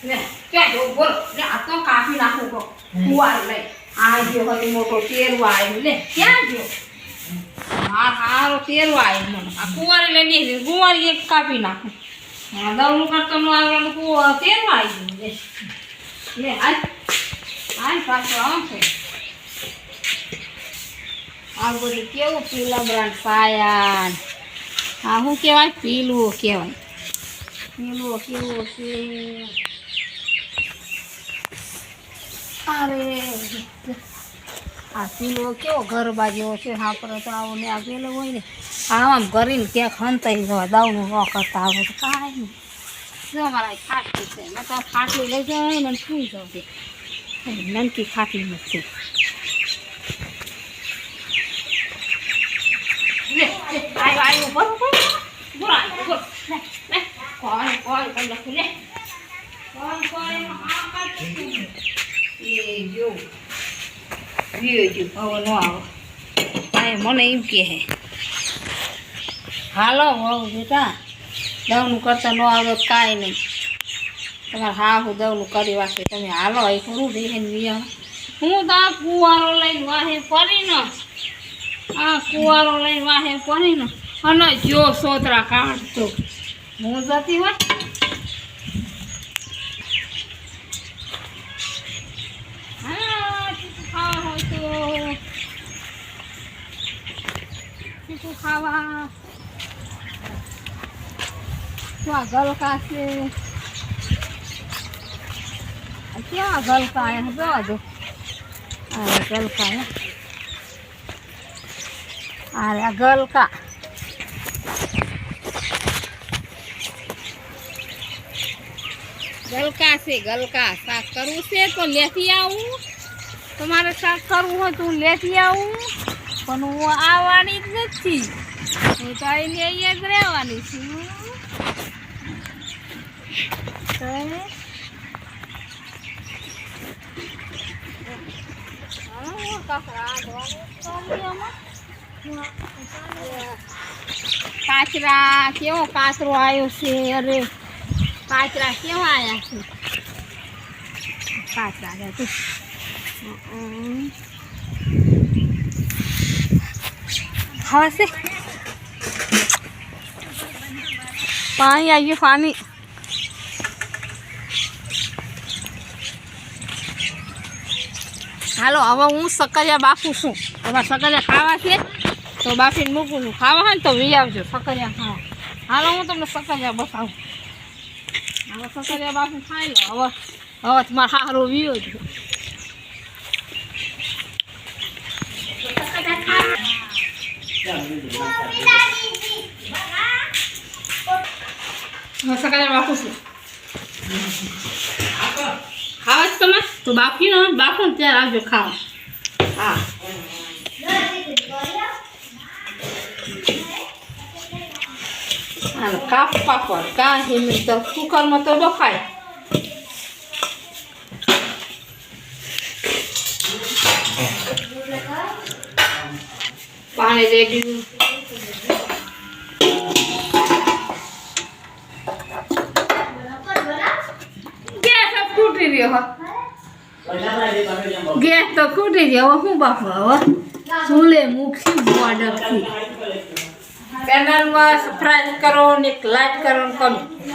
ને ક્યાં જો બોલ ને આ તો કાપી નાખું કો કુવાર લઈ આ જો હતી મોટો તેરવા આવ્યો લે ક્યાં જો હારો તેરવા આવ્યો મને આ કુવારી લઈને કુવારી એક કાપી નાખું દવનું કરતો નો આવે કુવા તેરવા આવ્યો લે આય પાછો આવશે આ બધું કેવું પીલા બ્રાન્ડ સાયાન આ શું કહેવાય પીલું કહેવાય પીલું કેવું છે અરે આ પીલો કેવો ગરબા જેવો છે આપણે તો આવો ને આ પેલો હોય ને આમ કરીને ક્યાંક હંતાઈ જવા દાવનું ન કરતા આવે તો કાંઈ નહીં જો અમારા ખાટલી છે મેં તો ખાટલી લઈ જાય મને સુઈ જાઉં છે નનકી ખાટલી નથી આવ્યો બરોબર બોલ કોણ કઈ લખું લે કોણ એ જો હવે ન આવો કાંઈ મને એમ કહે હાલો હોવ બેટા દવનું કરતા ન આવે કાંઈ નહીં તમારે હા હું દવનું કરી વાંચે તમે હાલો એ થોડું દે ને હું તો આ કુવારો લઈને વાહે ફરીને આ કુવારો લઈને વાહે ફરીને અને જો સોતરા કાઢતો હું જતી હોય ખાવા ક્યાં ગલકા છે ક્યાં ગલકા એ જોવા દો ગલકા અરે ગલકા ગલકા છે ગલકા શાક કરવું છે તો લેતી આવું તમારે શાક કરવું હોય તો હું લેતી આવું પણ હું આવવાની જ નથી હું તો આવીને અહીંયા જ રહેવાની છું કાચરા કેવો કાચરો આવ્યો છે અરે કાચરા કેવા આવ્યા છે કાચરા હા છે પાણી આવી ગયું પાણી હાલો હવે હું સકરિયા બાફું છું તમારે સકરિયા ખાવા છે તો બાફીને મૂકું છું ખાવા હોય ને તો વી આવજો સકરિયા ખાવા હાલો હું તમને સકરિયા બતાવું હવે સકરિયા બાફું ખાઈ લો હવે તમારે સારો વીયો જ સકરિયા બાફું છું ખાવા જ તમે તો બાફો ને ત્યારે આવજો ખાવા હા હાલો કાપ પાપડ કાંઈ તો કુકરમાં તો બફાય પાણી રેડી ખૂટી રહ્યો ગેસ તો ખૂટી ગયો હવે શું બાપુ હવે ચૂલે મૂકશું બોર્ડરથી પેનલમાં સબસ્ક્રાઈબ કરો ને લાઈક કરો કમેન્ટ